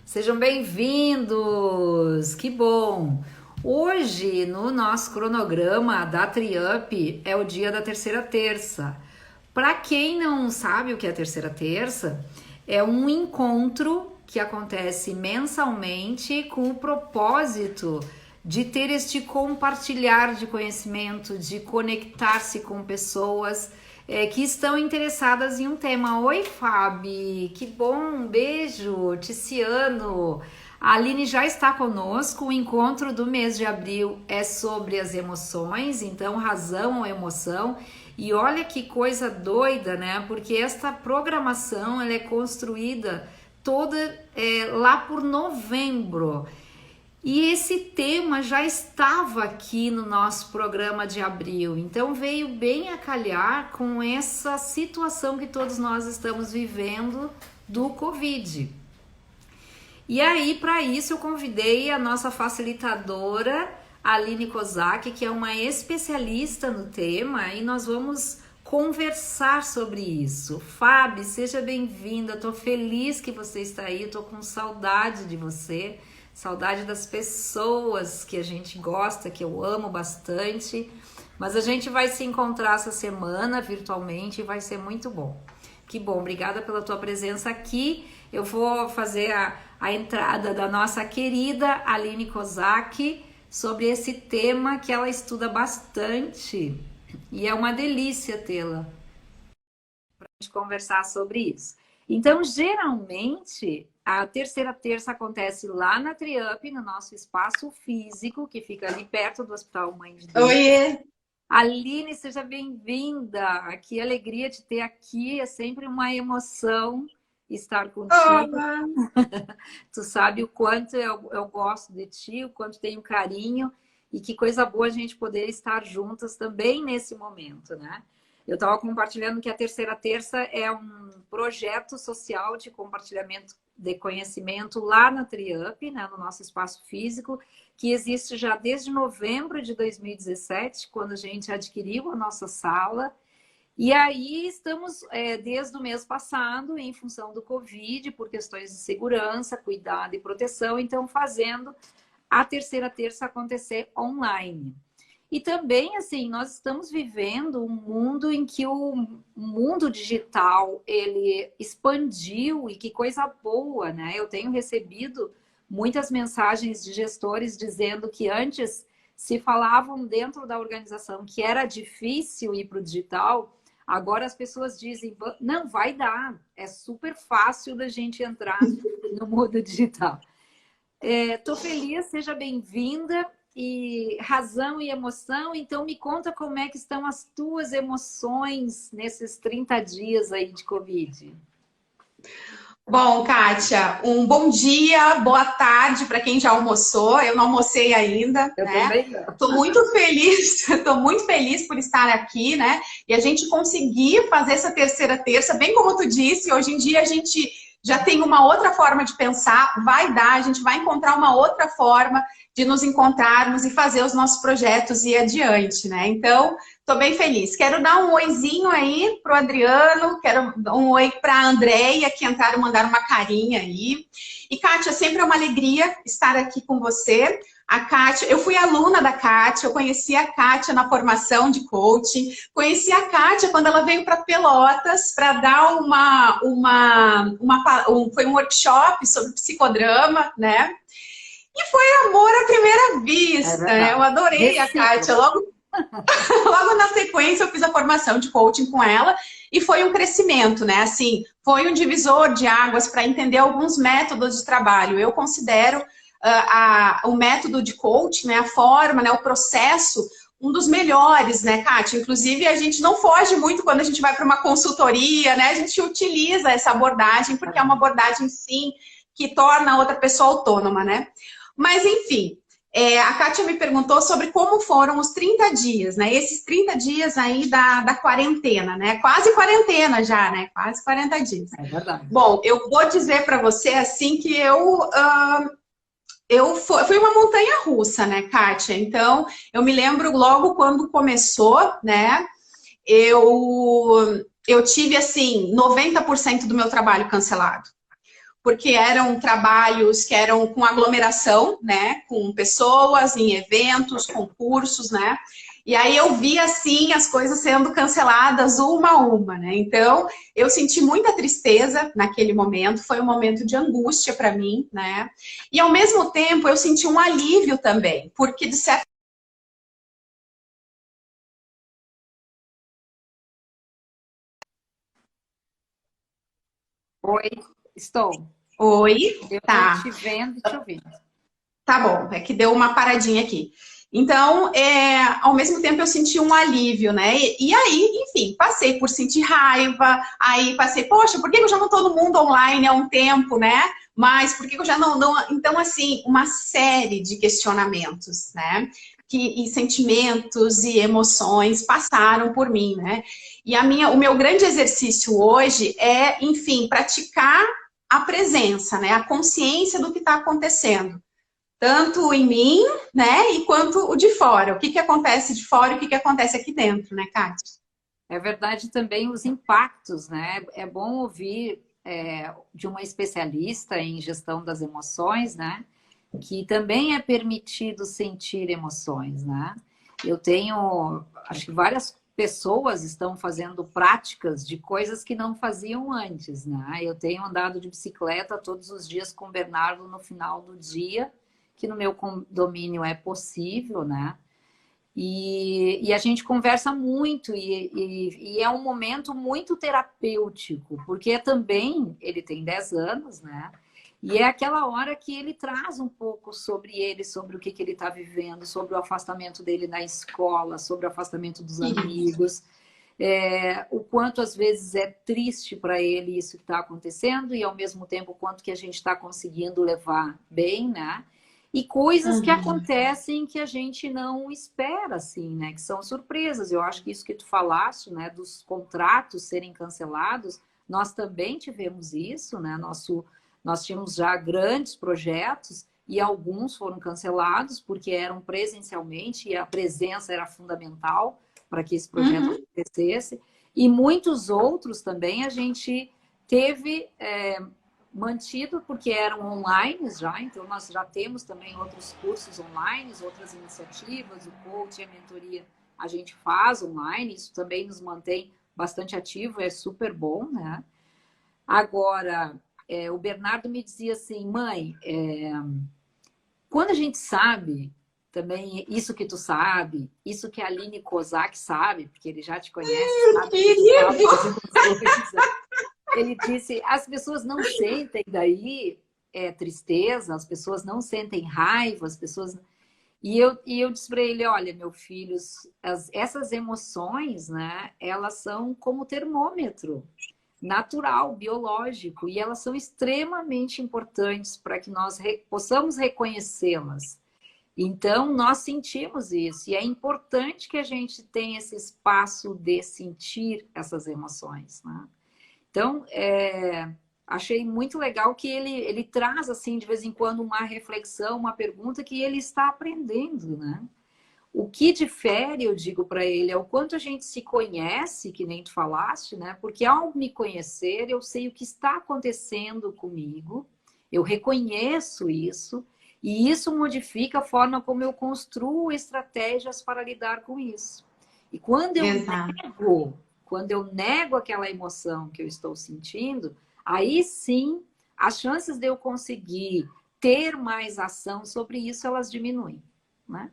Sejam bem-vindos! Que bom! Hoje, no nosso cronograma da Triup, é o dia da terceira terça. Para quem não sabe o que é a terceira terça, é um encontro que acontece mensalmente com o propósito de ter este compartilhar de conhecimento, de conectar-se com pessoas que estão interessadas em um tema. Oi, Fabi, que bom, um beijo, Ticiano. A Aline já está conosco. O encontro do mês de abril é sobre as emoções, então razão ou emoção. E olha que coisa doida, né? Porque esta programação ela é construída toda lá por novembro. E esse tema já estava aqui no nosso programa de abril, então veio bem a calhar com essa situação que todos nós estamos vivendo do Covid. E aí, para isso, eu convidei a nossa facilitadora, Aline Kozak, que é uma especialista no tema, e nós vamos conversar sobre isso. Fábio, seja bem-vinda, estou feliz que você está aí, estou com saudade de você. Saudade das pessoas que a gente gosta, que eu amo bastante. Mas a gente vai se encontrar essa semana virtualmente e vai ser muito bom. Que bom, obrigada pela tua presença aqui. Eu vou fazer a entrada da nossa querida Aline Kozak sobre esse tema que ela estuda bastante. E é uma delícia tê-la para a gente conversar sobre isso. Então, geralmente, a terceira terça acontece lá na Triup, no nosso espaço físico, que fica ali perto do Hospital Mãe de Deus. Oiê! Aline, seja bem-vinda. Que alegria de ter aqui. É sempre uma emoção estar contigo. Olá! Tu sabe o quanto eu gosto de ti, o quanto tenho carinho e que coisa boa a gente poder estar juntas também nesse momento, né? Eu estava compartilhando que a terceira terça é um projeto social de compartilhamento de conhecimento lá na Triup, né, no nosso espaço físico, que existe já desde novembro de 2017, quando a gente adquiriu a nossa sala. E aí estamos, desde o mês passado, em função do Covid, por questões de segurança, cuidado e proteção, então fazendo a terceira terça acontecer online. E também, assim, nós estamos vivendo um mundo em que o mundo digital, ele expandiu e que coisa boa, né? Eu tenho recebido muitas mensagens de gestores dizendo que antes se falavam dentro da organização que era difícil ir para o digital, agora as pessoas dizem, não, vai dar, é super fácil da gente entrar no mundo digital. Tô feliz, seja bem-vinda. E razão e emoção, então me conta como é que estão as tuas emoções nesses 30 dias aí de Covid. Bom, Kátia, um bom dia, boa tarde para quem já almoçou. Eu não almocei ainda, Eu né? também não. Estou muito feliz, estou muito feliz por estar aqui, né? E a gente conseguir fazer essa terceira terça, bem como tu disse, hoje em dia a gente já tem uma outra forma de pensar, vai dar, a gente vai encontrar uma outra forma de nos encontrarmos e fazer os nossos projetos ir adiante, né? Então, estou bem feliz. Quero dar um oizinho aí pro Adriano, quero dar um oi para a Andréia, que entraram mandar uma carinha aí. E, Kátia, sempre é uma alegria estar aqui com você. A Kátia, eu fui aluna da Kátia, eu conheci a Kátia na formação de coaching, conheci a Kátia quando ela veio para Pelotas para dar foi um workshop sobre psicodrama, né? E foi amor à primeira vista, né? Eu adorei a Kátia. Logo na sequência eu fiz a formação de coaching com ela e foi um crescimento, né? Assim, foi um divisor de águas para entender alguns métodos de trabalho. Eu considero o método de coaching, né, a forma, né, o processo, um dos melhores, né, Kátia? Inclusive, a gente não foge muito quando a gente vai para uma consultoria, né? A gente utiliza essa abordagem, porque é uma abordagem, sim, que torna a outra pessoa autônoma, né? Mas, enfim, a Kátia me perguntou sobre como foram os 30 dias, né? Esses 30 dias aí da quarentena, né? Quase quarentena já, né? Quase 40 dias. É verdade. Bom, eu vou dizer para você, assim, que fui uma montanha russa, né, Kátia? Então, eu me lembro logo quando começou, né? Eu tive, assim, 90% do meu trabalho cancelado. porque eram trabalhos que eram com aglomeração, né? Com pessoas, em eventos, concursos, né? E aí eu vi, assim, as coisas sendo canceladas uma a uma, né? Então, eu senti muita tristeza naquele momento, foi um momento de angústia para mim, né? E, ao mesmo tempo, eu senti um alívio também, porque, de certa... Oi, estou. Oi? Eu estou Tá. te vendo e te ouvindo. Tá bom, é que deu uma paradinha aqui. Então, ao mesmo tempo eu senti um alívio, né? E aí, enfim, passei por sentir raiva, aí passei, poxa, por que eu já não tô no mundo online há um tempo, né? Mas por que eu já não... Então, assim, uma série de questionamentos, né? E sentimentos e emoções passaram por mim, né? E o meu grande exercício hoje é, enfim, praticar a presença, né? A consciência do que está acontecendo tanto em mim, né, e quanto o de fora. O que acontece de fora e o que acontece aqui dentro, né, Kátia? É verdade também os impactos, né? É bom ouvir de uma especialista em gestão das emoções, né? Que também é permitido sentir emoções, né? Eu tenho, acho que várias pessoas estão fazendo práticas de coisas que não faziam antes, né? Eu tenho andado de bicicleta todos os dias com o Bernardo no final do dia, que no meu condomínio é possível, né? E a gente conversa muito e é um momento muito terapêutico, porque também ele tem 10 anos, né? E é aquela hora que ele traz um pouco sobre ele, sobre o que ele está vivendo, sobre o afastamento dele na escola, sobre o afastamento dos amigos, o quanto às vezes é triste para ele isso que está acontecendo e ao mesmo tempo o quanto que a gente está conseguindo levar bem, né? E coisas que acontecem que a gente não espera, assim, né? Que são surpresas. Eu acho que isso que tu falaste, né? Dos contratos serem cancelados, nós também tivemos isso, né? Nós tínhamos já grandes projetos e alguns foram cancelados porque eram presencialmente e a presença era fundamental para que esse projeto acontecesse. E muitos outros também a gente teve... mantido porque eram online já, então nós já temos também outros cursos online, outras iniciativas, o coaching, a mentoria a gente faz online, isso também nos mantém bastante ativo, é super bom, né? Agora, o Bernardo me dizia assim, mãe, quando a gente sabe também isso que tu sabe, isso que a Aline Kozak sabe, porque ele já te conhece, sabe que tu sabe algumas coisas. Ele disse, as pessoas não sentem daí tristeza, as pessoas não sentem raiva, as pessoas... E eu disse para ele, olha, meu filho, essas emoções, né, elas são como termômetro natural, biológico, e elas são extremamente importantes para que nós possamos reconhecê-las. Então, nós sentimos isso, e é importante que a gente tenha esse espaço de sentir essas emoções, né? Então, achei muito legal que ele traz, assim, de vez em quando, uma reflexão, uma pergunta que ele está aprendendo, né? O que difere, eu digo para ele, é o quanto a gente se conhece, que nem tu falaste, né? Porque ao me conhecer, eu sei o que está acontecendo comigo, eu reconheço isso, e isso modifica a forma como eu construo estratégias para lidar com isso. E quando eu nego aquela emoção que eu estou sentindo, aí sim, as chances de eu conseguir ter mais ação sobre isso, elas diminuem, né?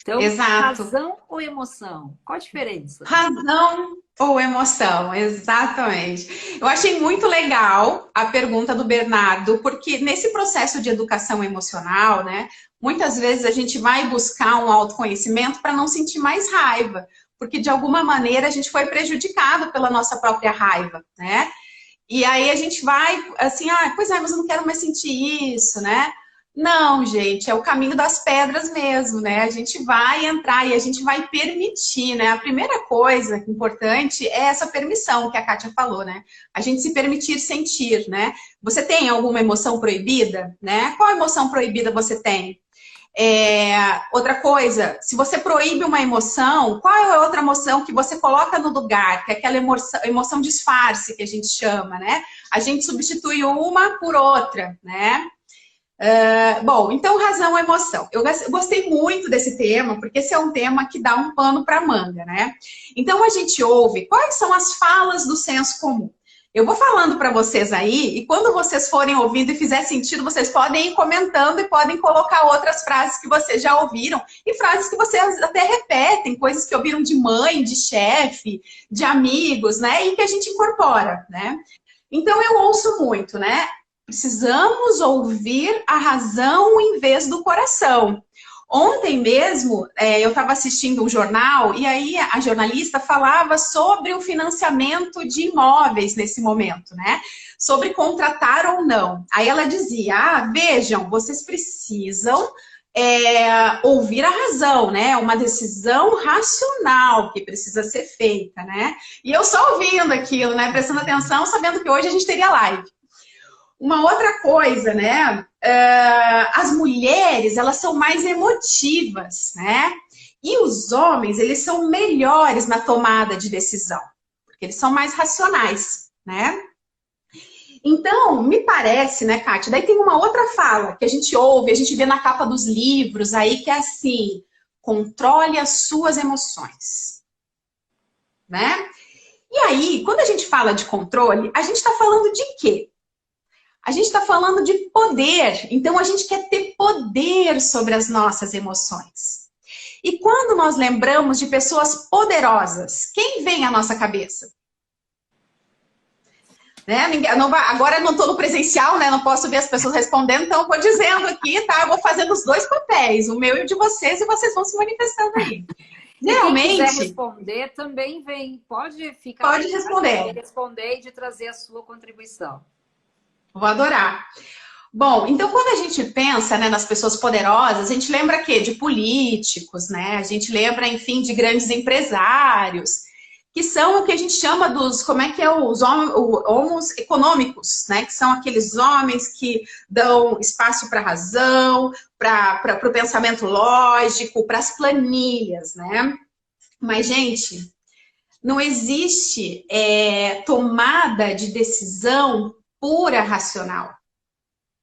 Então, Exato. razão ou emoção? Qual a diferença? Razão ou emoção, exatamente. Eu achei muito legal a pergunta do Bernardo, porque nesse processo de educação emocional, né, muitas vezes a gente vai buscar um autoconhecimento para não sentir mais raiva, porque de alguma maneira a gente foi prejudicado pela nossa própria raiva, né? E aí a gente vai assim, pois é, mas eu não quero mais sentir isso, né? Não, gente, é o caminho das pedras mesmo, né? A gente vai entrar e a gente vai permitir, né? A primeira coisa importante é essa permissão que a Kátia falou, né? A gente se permitir sentir, né? Você tem alguma emoção proibida, né? Qual emoção proibida você tem? Outra coisa, se você proíbe uma emoção, qual é a outra emoção que você coloca no lugar? Que é aquela emoção disfarce que a gente chama, né? A gente substitui uma por outra, né? Bom, então razão ou emoção. Eu gostei muito desse tema, porque esse é um tema que dá um pano para manga, né? Então a gente ouve quais são as falas do senso comum. Eu vou falando para vocês aí, e quando vocês forem ouvindo e fizer sentido, vocês podem ir comentando e podem colocar outras frases que vocês já ouviram, e frases que vocês até repetem, coisas que ouviram de mãe, de chefe, de amigos, né? E que a gente incorpora, né? Então eu ouço muito, né? Precisamos ouvir a razão em vez do coração. Ontem mesmo, eu estava assistindo um jornal e aí a jornalista falava sobre o financiamento de imóveis nesse momento, né? Sobre contratar ou não. Aí ela dizia, vejam, vocês precisam ouvir a razão, né? Uma decisão racional que precisa ser feita, né? E eu só ouvindo aquilo, né? Prestando atenção, sabendo que hoje a gente teria live. Uma outra coisa, né? As mulheres, elas são mais emotivas, né? E os homens, eles são melhores na tomada de decisão, porque eles são mais racionais, né? Então, me parece, né, Kátia? Daí tem uma outra fala que a gente ouve, a gente vê na capa dos livros aí, que é assim, controle as suas emoções, né? E aí, quando a gente fala de controle, a gente está falando de quê? A gente está falando de poder, então a gente quer ter poder sobre as nossas emoções. E quando nós lembramos de pessoas poderosas, quem vem à nossa cabeça? Né? Agora eu não estou no presencial, né? Não posso ver as pessoas respondendo, então eu vou dizendo aqui, tá? Eu vou fazendo os dois papéis, o meu e o de vocês, e vocês vão se manifestando aí. Geralmente, quem quiser responder também vem, pode ficar. Pode responder. Responder e de trazer a sua contribuição. Vou adorar. Bom, então quando a gente pensa, né, nas pessoas poderosas, a gente lembra quê? De políticos, né? A gente lembra, enfim, de grandes empresários, que são o que a gente chama dos, os homos econômicos, né? Que são aqueles homens que dão espaço para a razão, para o pensamento lógico, para as planilhas, né? Mas, gente, não existe tomada de decisão pura racional,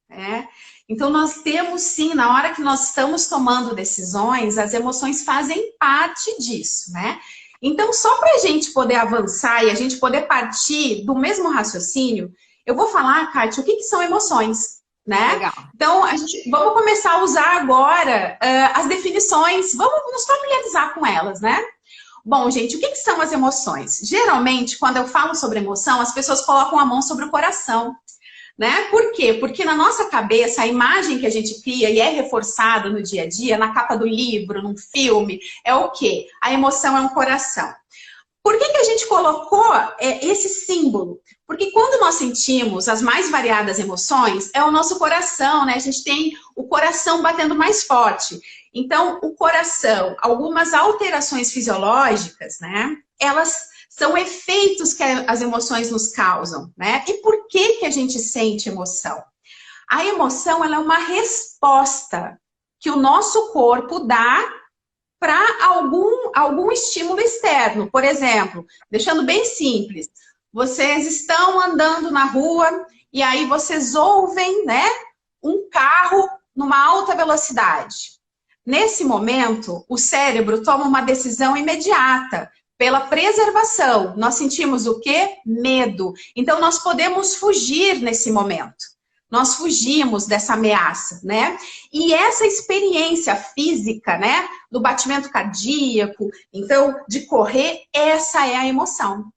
né? Então nós temos sim, na hora que nós estamos tomando decisões, as emoções fazem parte disso, né? Então só para a gente poder avançar e a gente poder partir do mesmo raciocínio, eu vou falar, Kátia, o que são emoções, né? Legal. Então vamos começar a usar agora as definições, vamos nos familiarizar com elas, né? Bom, gente, o que são as emoções? Geralmente, quando eu falo sobre emoção, as pessoas colocam a mão sobre o coração, né? Por quê? Porque na nossa cabeça, a imagem que a gente cria e é reforçada no dia a dia, na capa do livro, num filme, é o quê? A emoção é um coração. Por que a gente colocou esse símbolo? Porque quando nós sentimos as mais variadas emoções, é o nosso coração, né? A gente tem o coração batendo mais forte. Então, o coração, algumas alterações fisiológicas, né? Elas são efeitos que as emoções nos causam, né? E por que a gente sente emoção? A emoção, ela é uma resposta que o nosso corpo dá para algum estímulo externo. Por exemplo, deixando bem simples, vocês estão andando na rua e aí vocês ouvem, né, um carro numa alta velocidade. Nesse momento, o cérebro toma uma decisão imediata pela preservação. Nós sentimos o quê? Medo. Então, nós podemos fugir nesse momento. Nós fugimos dessa ameaça, né? E essa experiência física, né, do batimento cardíaco, então, de correr, essa é a emoção.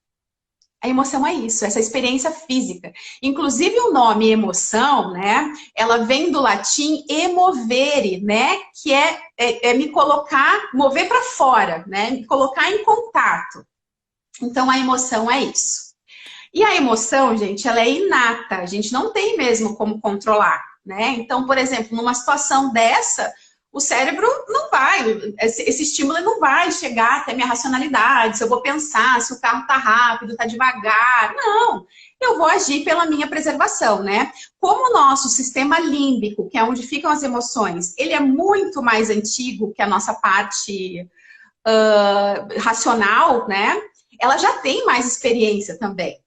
A emoção é isso, essa experiência física. Inclusive o nome emoção, né? Ela vem do latim emovere, né? Que é me colocar, mover para fora, né? Me colocar em contato. Então a emoção é isso. E a emoção, gente, ela é inata. A gente não tem mesmo como controlar, né? Então, por exemplo, numa situação dessa, o cérebro não vai, esse estímulo não vai chegar até a minha racionalidade, se eu vou pensar se o carro tá rápido, tá devagar. Não, eu vou agir pela minha preservação, né? Como o nosso sistema límbico, que é onde ficam as emoções, ele é muito mais antigo que a nossa parte racional, né? Ela já tem mais experiência também.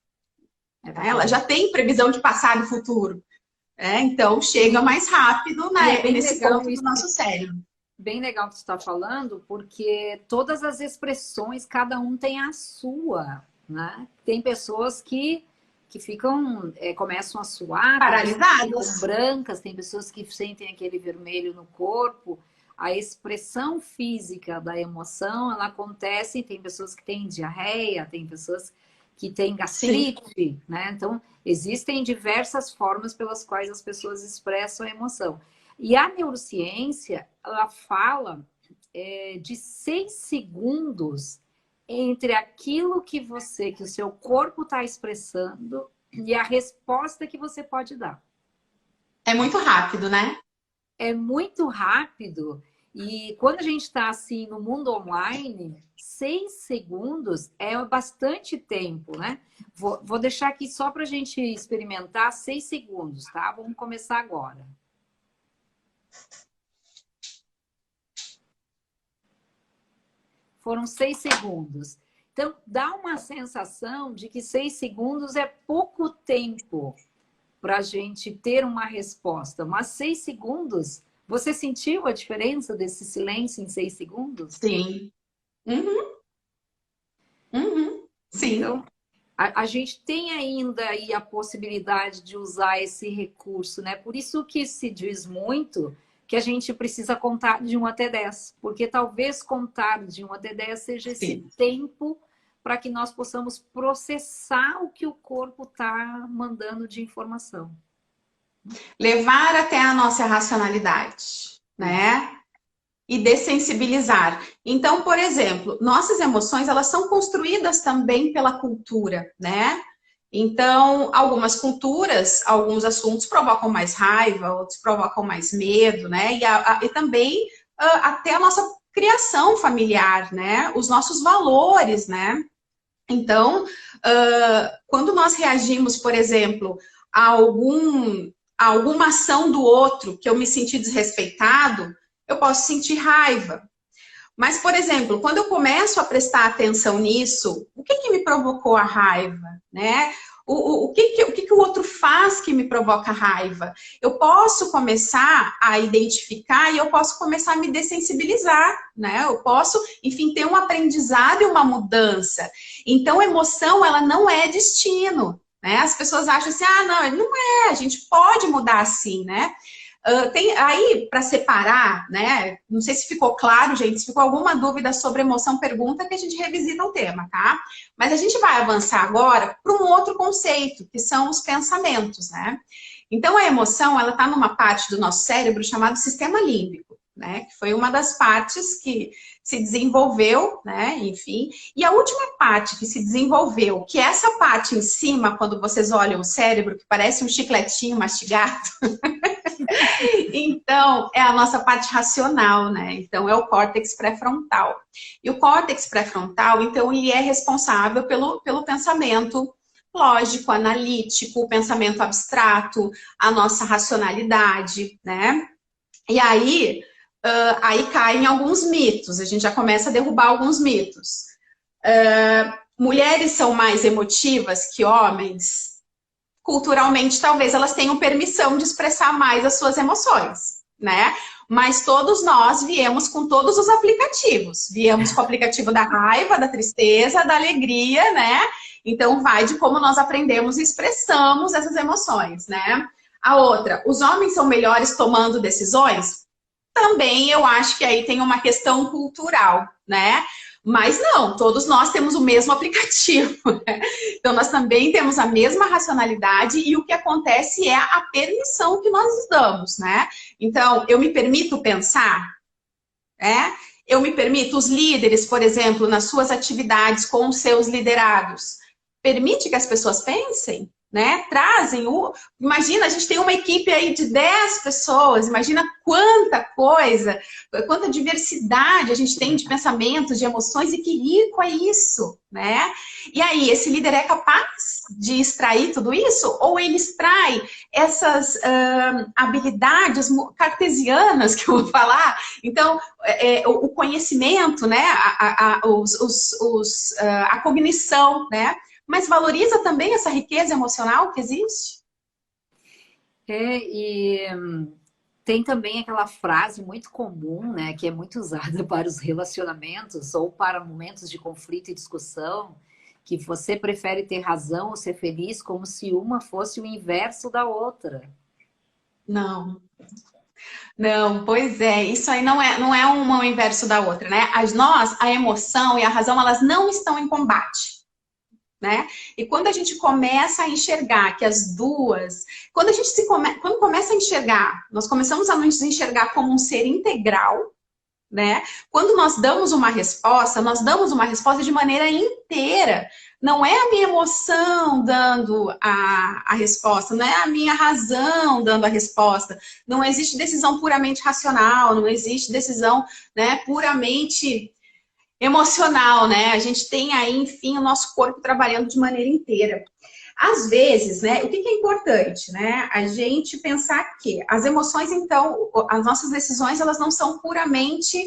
Ela já tem previsão de passado e futuro. Então, chega mais rápido, né, nesse ponto do nosso cérebro. Bem legal que você está falando, porque todas as expressões, cada um tem a sua, né? Tem pessoas que ficam, começam a suar, paralisadas, ficam brancas, tem pessoas que sentem aquele vermelho no corpo. A expressão física da emoção, ela acontece, tem pessoas que têm diarreia, tem pessoas que têm gastrite, né? Então, existem diversas formas pelas quais as pessoas expressam a emoção. E a neurociência, ela fala de 6 segundos entre aquilo que o seu corpo está expressando e a resposta que você pode dar. É muito rápido, né? É muito rápido. E quando a gente está assim no mundo online, 6 segundos é bastante tempo, né? Vou deixar aqui só para a gente experimentar 6 segundos, tá? Vamos começar agora. Foram 6 segundos. Então, dá uma sensação de que 6 segundos é pouco tempo para a gente ter uma resposta. Mas 6 segundos, você sentiu a diferença desse silêncio em 6 segundos? Sim. Sim. Então, a gente tem ainda aí a possibilidade de usar esse recurso, né? Por isso que se diz muito que a gente precisa contar de 1 até 10, porque talvez contar de 1 até 10 seja esse tempo para que nós possamos processar o que o corpo está mandando de informação. Levar até a nossa racionalidade, né? E dessensibilizar. Então, por exemplo, nossas emoções, elas são construídas também pela cultura, né? Então, algumas culturas, alguns assuntos provocam mais raiva, outros provocam mais medo, né? E também até a nossa criação familiar, né? Os nossos valores, né? Então, quando nós reagimos, por exemplo, a alguma ação do outro que eu me senti desrespeitado, eu posso sentir raiva. Mas, por exemplo, quando eu começo a prestar atenção nisso, o que me provocou a raiva, né? O que o outro faz que me provoca raiva? Eu posso começar a identificar e eu posso começar a me dessensibilizar, né? Eu posso, enfim, ter um aprendizado e uma mudança. Então, emoção, ela não é destino, né? As pessoas acham assim, não é, a gente pode mudar assim, né? Tem aí, para separar, né? Não sei se ficou claro, gente. Se ficou alguma dúvida sobre emoção, pergunta que a gente revisita o tema, tá? Mas a gente vai avançar agora para um outro conceito, que são os pensamentos, né? Então, a emoção, ela está numa parte do nosso cérebro chamado sistema límbico, né? Que foi uma das partes que se desenvolveu, né? Enfim. E a última parte que se desenvolveu, que é essa parte em cima, quando vocês olham o cérebro, que parece um chicletinho mastigado... Então, é a nossa parte racional, né? Então, é o córtex pré-frontal. E o córtex pré-frontal, então, ele é responsável pelo pensamento lógico, analítico, o pensamento abstrato, a nossa racionalidade, né? E aí caem alguns mitos. A gente já começa a derrubar alguns mitos. Mulheres são mais emotivas que homens? Culturalmente, talvez elas tenham permissão de expressar mais as suas emoções, né? Mas todos nós viemos com todos os aplicativos. Viemos com o aplicativo da raiva, da tristeza, da alegria, né? Então, vai de como nós aprendemos e expressamos essas emoções, né? A outra, os homens são melhores tomando decisões? Também eu acho que aí tem uma questão cultural, né? Mas não, todos nós temos o mesmo aplicativo, né? Então, nós também temos a mesma racionalidade e o que acontece é a permissão que nós damos, né? Então, eu me permito pensar, né? Eu me permito, os líderes, por exemplo, nas suas atividades com os seus liderados, permite que as pessoas pensem, né? Trazem Imagina, a gente tem uma equipe aí de 10 pessoas, imagina quanta coisa, quanta diversidade a gente tem de pensamentos, de emoções, e que rico é isso, né? E aí, esse líder é capaz de extrair tudo isso? Ou ele extrai essas habilidades cartesianas, que eu vou falar? Então, o conhecimento, né? A cognição, né? Mas valoriza também essa riqueza emocional que existe? E tem também aquela frase muito comum, né, que é muito usada para os relacionamentos ou para momentos de conflito e discussão, que você prefere ter razão ou ser feliz como se uma fosse o inverso da outra. Não. Não, pois é, isso aí não é uma o inverso da outra, né? A emoção e a razão, elas não estão em combate. Né? E quando a gente começa a enxergar que as duas, quando começa a enxergar, nós começamos a nos enxergar como um ser integral, né? Quando nós damos uma resposta de maneira inteira. Não é a minha emoção dando a resposta, não é a minha razão dando a resposta. Não existe decisão puramente racional, não existe decisão, né, puramente emocional, né? A gente tem aí, enfim, o nosso corpo trabalhando de maneira inteira. Às vezes, né, o que é importante, né? A gente pensar que as emoções, então, as nossas decisões, elas não são puramente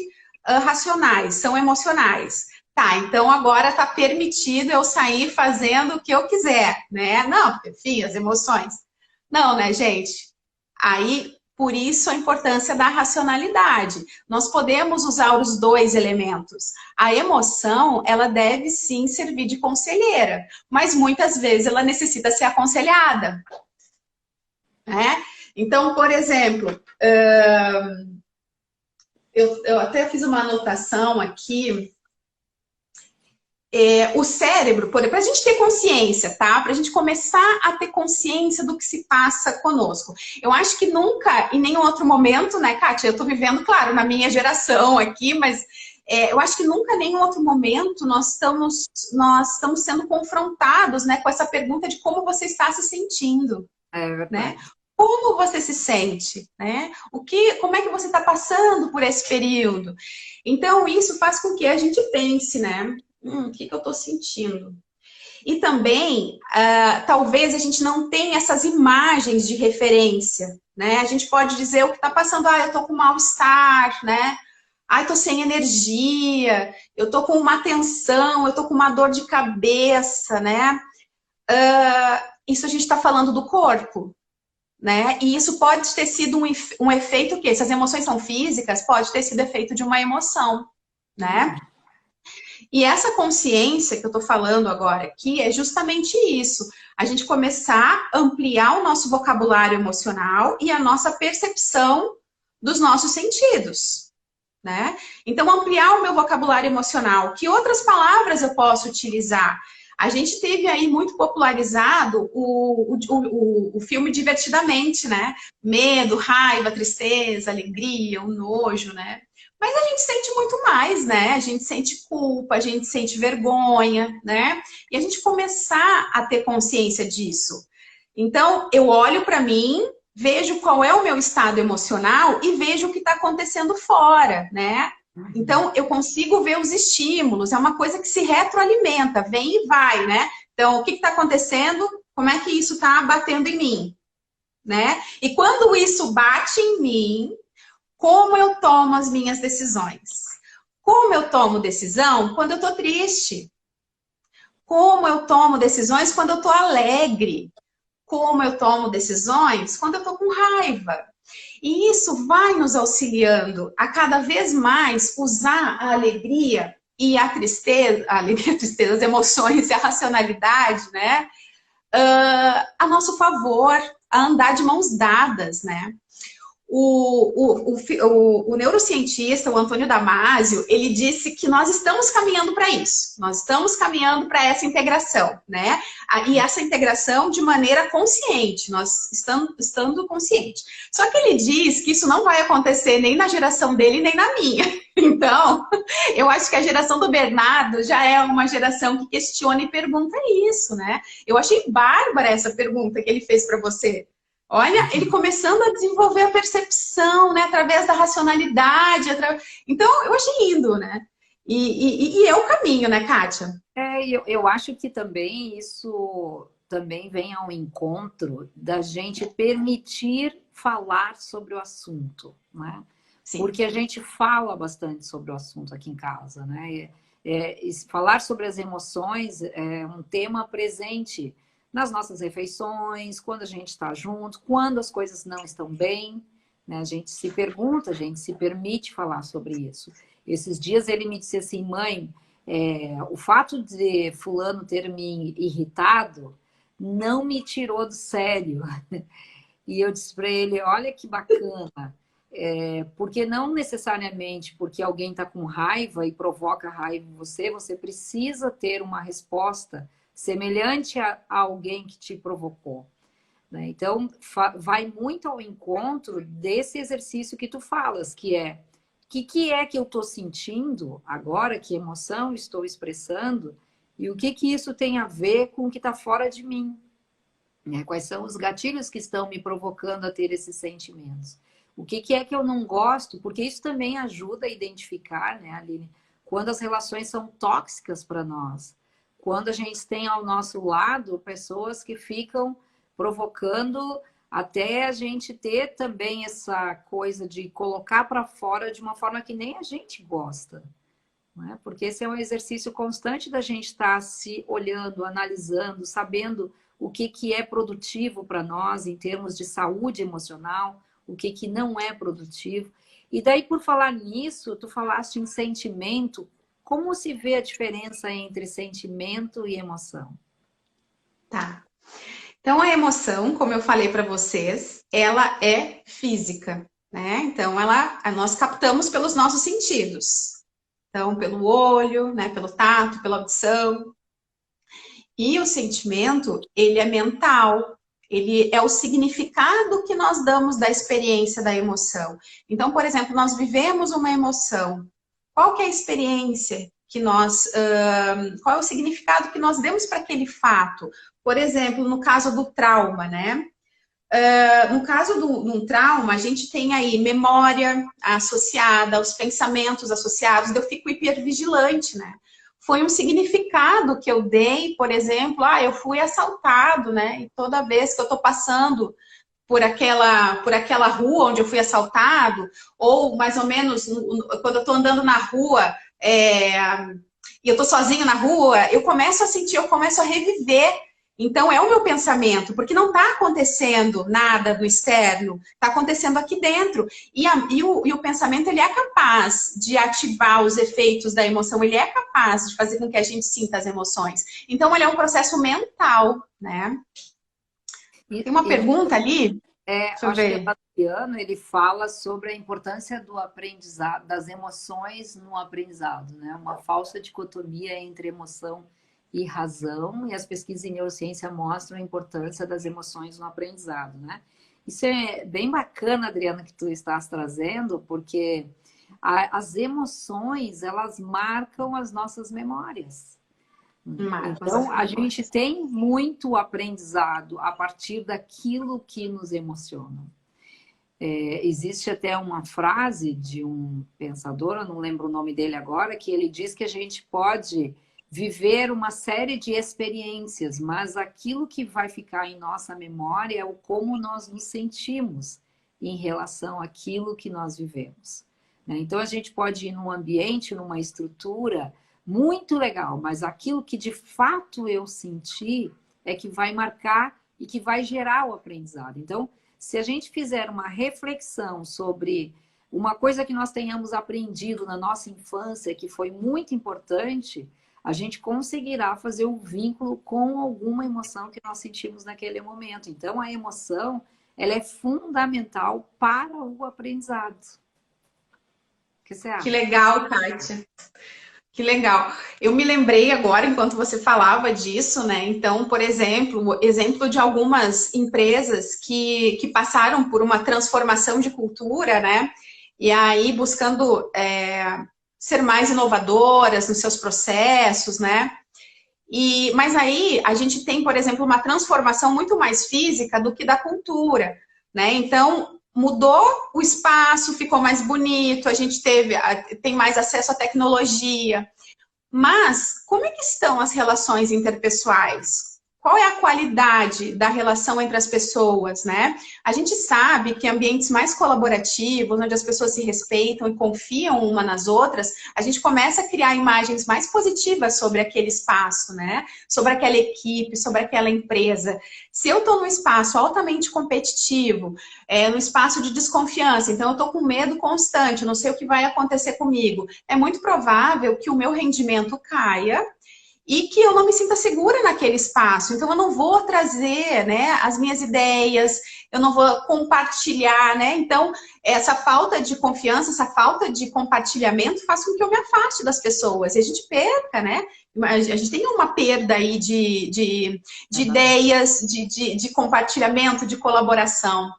racionais, são emocionais. Tá, então agora tá permitido eu sair fazendo o que eu quiser, né? Não, porque, enfim, as emoções. Não, né, gente? Aí, por isso a importância da racionalidade. Nós podemos usar os dois elementos. A emoção, ela deve sim servir de conselheira, mas muitas vezes ela necessita ser aconselhada, né? Então, por exemplo, eu até fiz uma anotação aqui. O cérebro, para a gente ter consciência, tá? Para a gente começar a ter consciência do que se passa conosco. Eu acho que nunca, em nenhum outro momento, né, Kátia? Eu estou vivendo, claro, na minha geração aqui, mas eu acho que nunca, em nenhum outro momento, nós estamos sendo confrontados, né, com essa pergunta de como você está se sentindo, né? Como você se sente, né? Como é que você está passando por esse período? Então, isso faz com que a gente pense, né? O que eu estou sentindo? E também, talvez a gente não tenha essas imagens de referência, né? A gente pode dizer o que está passando, eu estou com mal-estar, né? Estou sem energia, eu estou com uma tensão, eu estou com uma dor de cabeça, né? Isso a gente está falando do corpo, né? E isso pode ter sido um efeito que, se as emoções são físicas, pode ter sido efeito de uma emoção, né? E essa consciência que eu estou falando agora aqui é justamente isso. A gente começar a ampliar o nosso vocabulário emocional e a nossa percepção dos nossos sentidos, né? Então, ampliar o meu vocabulário emocional. Que outras palavras eu posso utilizar? A gente teve aí muito popularizado o filme Divertidamente, né? Medo, raiva, tristeza, alegria, o nojo, né? Mas a gente sente muito mais, né? A gente sente culpa, a gente sente vergonha, né? E a gente começar a ter consciência disso. Então, eu olho para mim, vejo qual é o meu estado emocional e vejo o que está acontecendo fora, né? Então, eu consigo ver os estímulos, é uma coisa que se retroalimenta, vem e vai, né? Então, o que está acontecendo? Como é que isso está batendo em mim, né? E quando isso bate em mim, como eu tomo as minhas decisões? Como eu tomo decisão quando eu estou triste? Como eu tomo decisões quando eu estou alegre? Como eu tomo decisões quando eu estou com raiva? E isso vai nos auxiliando a cada vez mais usar a alegria e a tristeza, as emoções e a racionalidade, né? A nosso favor, a andar de mãos dadas, né? O neurocientista, o Antônio Damasio, ele disse que nós estamos caminhando para isso. Nós estamos caminhando para essa integração, né? E essa integração de maneira consciente, nós estando consciente. Só que ele diz que isso não vai acontecer nem na geração dele, nem na minha. Então, eu acho que a geração do Bernardo já é uma geração que questiona e pergunta isso, né? Eu achei bárbara essa pergunta que ele fez para você. Olha, ele começando a desenvolver a percepção, né, através da racionalidade. Então, eu achei lindo, né? E é o caminho, né, Kátia? Eu acho que também isso também vem ao encontro da gente permitir falar sobre o assunto, né? Sim. Porque a gente fala bastante sobre o assunto aqui em casa, né? Falar sobre as emoções é um tema presente nas nossas refeições, quando a gente está junto, quando as coisas não estão bem, né? A gente se pergunta, a gente se permite falar sobre isso. Esses dias ele me disse assim, mãe, o fato de fulano ter me irritado não me tirou do sério. E eu disse para ele, olha que bacana, porque não necessariamente porque alguém está com raiva e provoca raiva em você, você precisa ter uma resposta semelhante a alguém que te provocou, né? Então, vai muito ao encontro desse exercício que tu falas, que é o que é que eu estou sentindo agora, que emoção estou expressando e o que isso tem a ver com o que está fora de mim, né? Quais são os gatilhos que estão me provocando a ter esses sentimentos? O que é que eu não gosto? Porque isso também ajuda a identificar, né, Aline, quando as relações são tóxicas para nós. Quando a gente tem ao nosso lado pessoas que ficam provocando até a gente ter também essa coisa de colocar para fora de uma forma que nem a gente gosta, né? Porque esse é um exercício constante da gente estar se olhando, analisando, sabendo o que é produtivo para nós em termos de saúde emocional, o que não é produtivo. E daí, por falar nisso, tu falaste em sentimento. Como se vê a diferença entre sentimento e emoção? Tá. Então, a emoção, como eu falei para vocês, ela é física, né? Então, nós captamos pelos nossos sentidos. Então, pelo olho, né? Pelo tato, pela audição. E o sentimento, ele é mental. Ele é o significado que nós damos da experiência da emoção. Então, por exemplo, nós vivemos uma emoção. Qual que é a experiência que qual é o significado que nós demos para aquele fato? Por exemplo, no caso do trauma, né? No caso de um trauma, a gente tem aí memória associada, os pensamentos associados, eu fico hipervigilante, né? Foi um significado que eu dei, por exemplo, eu fui assaltado, né? E toda vez que eu estou passando por aquela rua onde eu fui assaltado, ou mais ou menos quando eu estou andando na rua e eu estou sozinho na rua, eu começo a sentir, eu começo a reviver. Então, é o meu pensamento, porque não está acontecendo nada do externo, está acontecendo aqui dentro. E o pensamento, ele é capaz de ativar os efeitos da emoção, ele é capaz de fazer com que a gente sinta as emoções. Então, ele é um processo mental, né? Tem uma pergunta ali? Deixa eu Acho que ver. o Adriano, ele fala sobre a importância do aprendizado, das emoções no aprendizado, né? Uma falsa dicotomia entre emoção e razão, e as pesquisas em neurociência mostram a importância das emoções no aprendizado, né? Isso é bem bacana, Adriana, que tu estás trazendo, porque as emoções, elas marcam as nossas memórias. Então, a gente tem muito aprendizado a partir daquilo que nos emociona. Existe até uma frase de um pensador, eu não lembro o nome dele agora, que ele diz que a gente pode viver uma série de experiências, mas aquilo que vai ficar em nossa memória é o como nós nos sentimos em relação àquilo que nós vivemos, né? Então, a gente pode ir num ambiente, numa estrutura muito legal, mas aquilo que de fato eu senti é que vai marcar e que vai gerar o aprendizado. Então, se a gente fizer uma reflexão sobre uma coisa que nós tenhamos aprendido na nossa infância, que foi muito importante, a gente conseguirá fazer um vínculo com alguma emoção que nós sentimos naquele momento. Então, a emoção, ela é fundamental para o aprendizado. O que você Que acha? legal, Kátia. Que legal. Eu me lembrei agora, enquanto você falava disso, né? Então, por exemplo, o exemplo de algumas empresas que passaram por uma transformação de cultura, né? E aí buscando ser mais inovadoras nos seus processos, né? Mas aí a gente tem, por exemplo, uma transformação muito mais física do que da cultura, né? Então, mudou o espaço, ficou mais bonito, a gente tem mais acesso à tecnologia. Mas como é que estão as relações interpessoais? Qual é a qualidade da relação entre as pessoas, né? A gente sabe que ambientes mais colaborativos, onde as pessoas se respeitam e confiam uma nas outras, a gente começa a criar imagens mais positivas sobre aquele espaço, né? Sobre aquela equipe, sobre aquela empresa. Se eu estou num espaço altamente competitivo, no espaço de desconfiança, então eu estou com medo constante, não sei o que vai acontecer comigo, é muito provável que o meu rendimento caia e que eu não me sinta segura naquele espaço. Então, eu não vou trazer, né, as minhas ideias, eu não vou compartilhar, né? Então, essa falta de confiança, essa falta de compartilhamento faz com que eu me afaste das pessoas e a gente perca, né? A gente tem uma perda aí de ideias, de compartilhamento, de colaboração.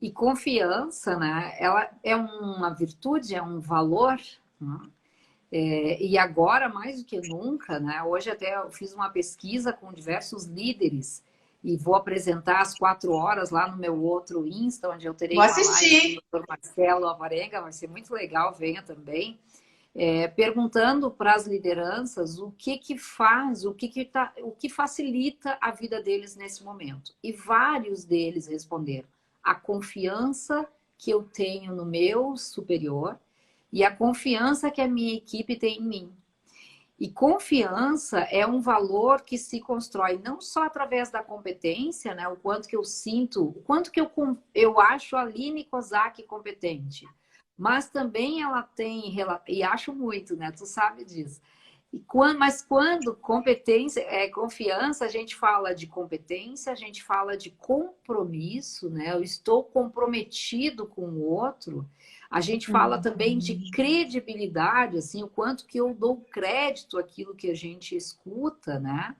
E confiança, né? Ela é uma virtude, é um valor, né? E agora, mais do que nunca, né? Hoje até eu fiz uma pesquisa com diversos líderes e vou apresentar às 4 horas lá no meu outro Insta, onde eu terei Vou uma live com assistir. o Dr. Marcelo Alvarenga, vai ser muito legal, venha também. Perguntando para as lideranças o que faz, o que facilita a vida deles nesse momento. E vários deles responderam: a confiança que eu tenho no meu superior e a confiança que a minha equipe tem em mim. E confiança é um valor que se constrói não só através da competência, né? O quanto que eu sinto, o quanto que eu acho a Aline Kozak competente, mas também ela tem, e acho muito, né? Tu sabe disso. Mas quando competência confiança, a gente fala de competência, a gente fala de compromisso, né? Eu estou comprometido com o outro. A gente fala também de credibilidade, assim, o quanto que eu dou crédito àquilo que a gente escuta, né?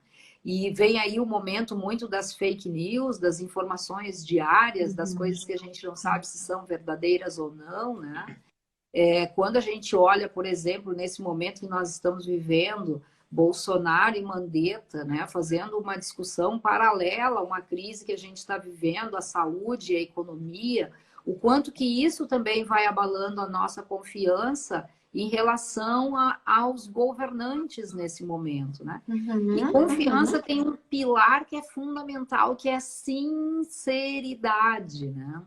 E vem aí o momento muito das fake news, das informações diárias, das coisas que a gente não sabe se são verdadeiras ou não, né? Quando a gente olha, por exemplo, nesse momento que nós estamos vivendo, Bolsonaro e Mandetta, né, fazendo uma discussão paralela a uma crise que a gente está vivendo, a saúde, a economia, o quanto que isso também vai abalando a nossa confiança em relação aos governantes nesse momento, né? E confiança tem um pilar que é fundamental, que é a sinceridade, né?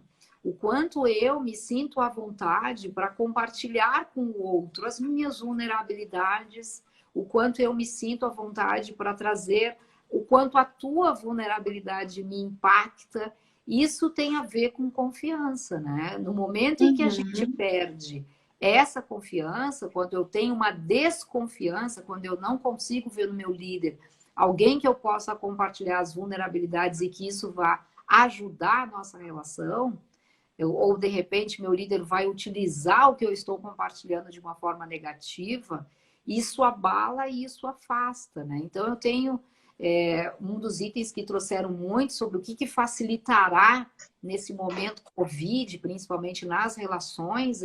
O quanto eu me sinto à vontade para compartilhar com o outro as minhas vulnerabilidades, o quanto eu me sinto à vontade para trazer, o quanto a tua vulnerabilidade me impacta. Isso tem a ver com confiança, né? No momento em que a gente perde essa confiança, quando eu tenho uma desconfiança, quando eu não consigo ver no meu líder alguém que eu possa compartilhar as vulnerabilidades e que isso vá ajudar a nossa relação, ou de repente meu líder vai utilizar o que eu estou compartilhando de uma forma negativa, isso abala e isso afasta, né? Então eu tenho um dos itens que trouxeram muito sobre o que facilitará nesse momento Covid, principalmente nas relações,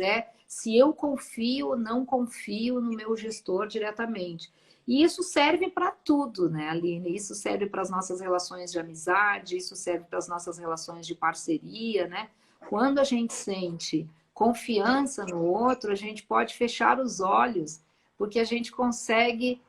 se eu confio ou não confio no meu gestor diretamente. E isso serve para tudo, né, Aline? Isso serve para as nossas relações de amizade, isso serve para as nossas relações de parceria, né? Quando a gente sente confiança no outro, a gente pode fechar os olhos, porque a gente consegue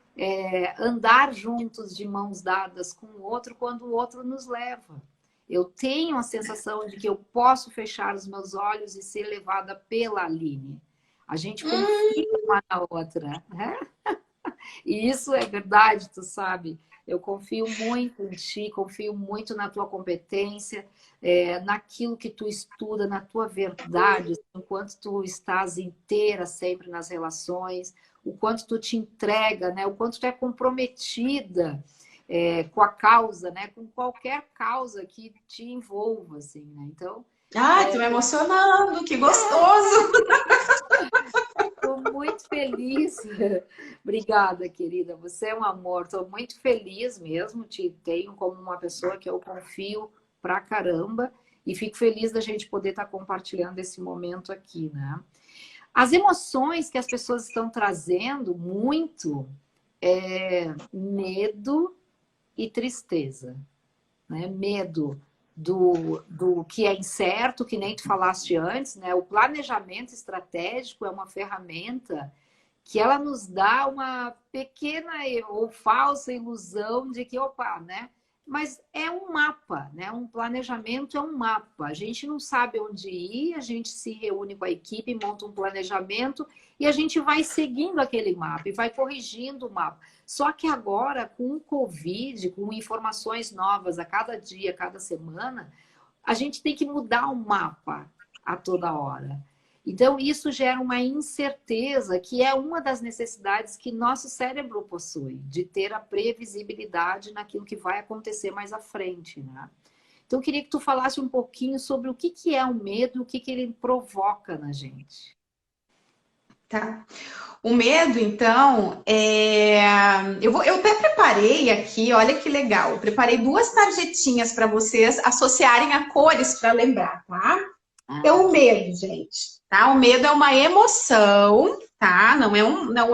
andar juntos de mãos dadas com o outro quando o outro nos leva. Eu tenho a sensação de que eu posso fechar os meus olhos e ser levada pela Aline. A gente confia uma na outra, né? E isso é verdade, tu sabe. Eu confio muito em ti, confio muito na tua competência, naquilo que tu estuda, na tua verdade, enquanto tu estás inteira sempre nas relações, o quanto tu te entrega, né? O quanto tu é comprometida com a causa, né? Com qualquer causa que te envolva, assim, né? Então, Ai, tô me emocionando, que gostoso! estou muito feliz. Obrigada, querida. Você é um amor. Estou muito feliz mesmo. Te tenho como uma pessoa que eu confio pra caramba. E fico feliz da gente poder estar compartilhando esse momento aqui, né? As emoções que as pessoas estão trazendo muito é medo e tristeza, né? Medo do que é incerto, que nem tu falaste antes, né? O planejamento estratégico é uma ferramenta que ela nos dá uma pequena ou falsa ilusão de que, opa, né? Mas é um mapa, né? Um planejamento é um mapa. A gente não sabe onde ir, a gente se reúne com a equipe, monta um planejamento e a gente vai seguindo aquele mapa e vai corrigindo o mapa. Só que agora, com o Covid, com informações novas a cada dia, a cada semana, a gente tem que mudar o mapa a toda hora. Então, isso gera uma incerteza, que é uma das necessidades que nosso cérebro possui, de ter a previsibilidade naquilo que vai acontecer mais à frente, né? Então, eu queria que tu falasse um pouquinho sobre o que é o medo e o que ele provoca na gente. Tá. O medo, então, eu até preparei aqui, olha que legal. Eu preparei duas tarjetinhas para vocês associarem a cores para lembrar, tá? Então, o medo, gente, tá? O medo é uma emoção, tá? Não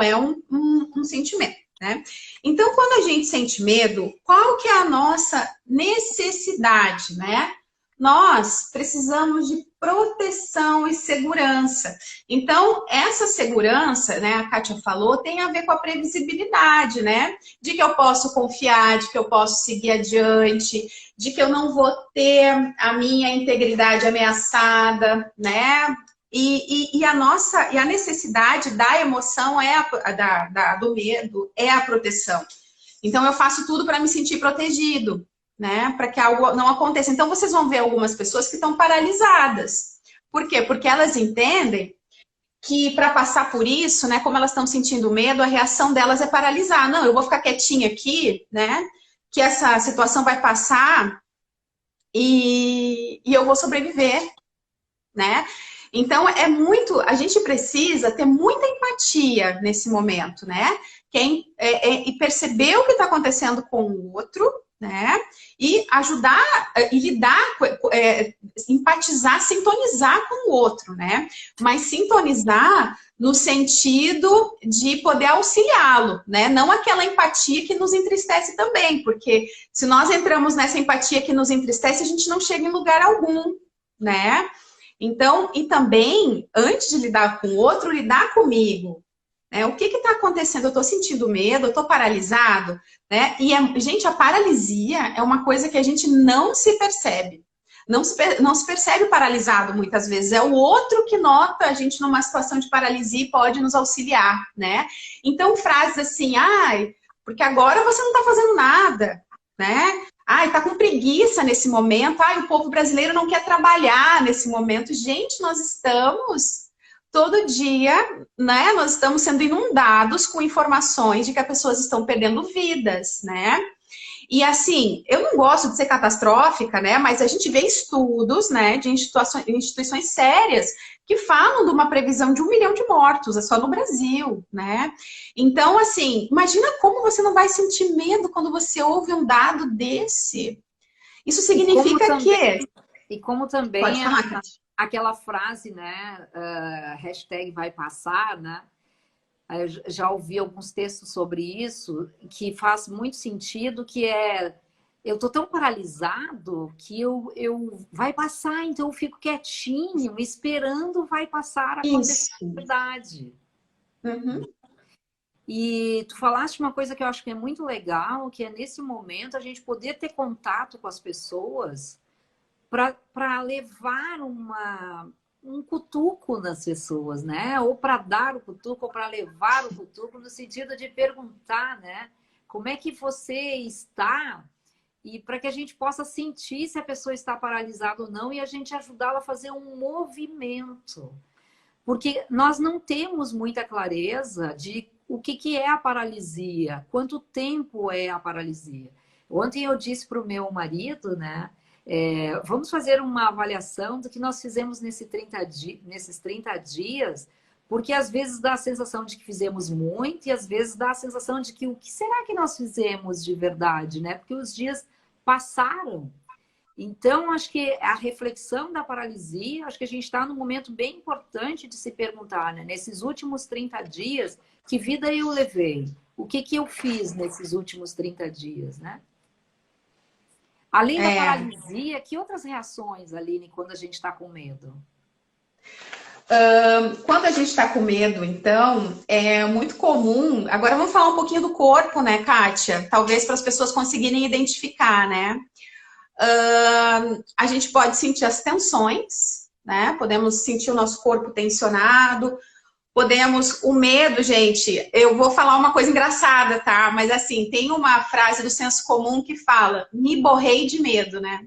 é um sentimento, né? Então, quando a gente sente medo, qual que é a nossa necessidade, né? Nós precisamos de proteção e segurança. Então, essa segurança, né, a Kátia falou, tem a ver com a previsibilidade, né? De que eu posso confiar, de que eu posso seguir adiante, de que eu não vou ter a minha integridade ameaçada, né? E a necessidade da emoção do medo é a proteção. Então, eu faço tudo para me sentir protegido, né? Para que algo não aconteça. Então, vocês vão ver algumas pessoas que estão paralisadas. Por quê? Porque elas entendem que para passar por isso, né? Como elas estão sentindo medo, a reação delas é paralisar. Não, eu vou ficar quietinha aqui, né? Que essa situação vai passar e eu vou sobreviver, né? Então, a gente precisa ter muita empatia nesse momento, né? E perceber o que está acontecendo com o outro, né? E ajudar, e lidar, empatizar, sintonizar com o outro, né? Mas sintonizar no sentido de poder auxiliá-lo, né? Não aquela empatia que nos entristece também, porque se nós entramos nessa empatia que nos entristece, a gente não chega em lugar algum, né? Então, e também, antes de lidar com o outro, lidar comigo. Né? O que está acontecendo? Eu estou sentindo medo, eu estou paralisado, né? E, gente, a paralisia é uma coisa que a gente não se percebe. Não se percebe paralisado muitas vezes. É o outro que nota a gente numa situação de paralisia e pode nos auxiliar, né? Então, frases assim, ai, porque agora você não está fazendo nada, né? Ai, tá com preguiça nesse momento. Ai, o povo brasileiro não quer trabalhar nesse momento. Gente, nós estamos todo dia, né? Nós estamos sendo inundados com informações de que as pessoas estão perdendo vidas, né? E assim, eu não gosto de ser catastrófica, né? Mas a gente vê estudos, né, de instituições sérias que falam de uma previsão de 1 milhão de mortos, é só no Brasil, né? Então, assim, imagina como você não vai sentir medo quando você ouve um dado desse. Isso significa que... E como também Pode falar, aquela frase, né, hashtag vai passar, né? Eu já ouvi alguns textos sobre isso, que faz muito sentido, que eu tô tão paralisado que eu vai passar, então eu fico quietinho, esperando vai passar a acontecer a verdade. Uhum. E tu falaste uma coisa que eu acho que é muito legal, que é nesse momento a gente poder ter contato com as pessoas para levar um cutuco nas pessoas, né? Ou para dar o cutuco, ou para levar o cutuco, no sentido de perguntar, né? Como é que você está? E para que a gente possa sentir se a pessoa está paralisada ou não e a gente ajudá-la a fazer um movimento. Porque nós não temos muita clareza de o que é a paralisia, quanto tempo é a paralisia. Ontem eu disse para o meu marido, né? Vamos fazer uma avaliação do que nós fizemos nesses 30 dias, porque às vezes dá a sensação de que fizemos muito e às vezes dá a sensação de que o que será que nós fizemos de verdade, né? Porque os dias passaram. Então, acho que a reflexão da paralisia, acho que a gente está num momento bem importante de se perguntar, né? Nesses últimos 30 dias, que vida eu levei? O que que eu fiz nesses últimos 30 dias, né? Além da paralisia, que outras reações, Aline, quando a gente está com medo? Quando a gente está com medo, então, é muito comum. Agora vamos falar um pouquinho do corpo, né, Kátia? Talvez para as pessoas conseguirem identificar, né? A gente pode sentir as tensões, né? Podemos sentir o nosso corpo tensionado. O medo, gente, eu vou falar uma coisa engraçada, tá? Mas assim, tem uma frase do senso comum que fala, me borrei de medo, né?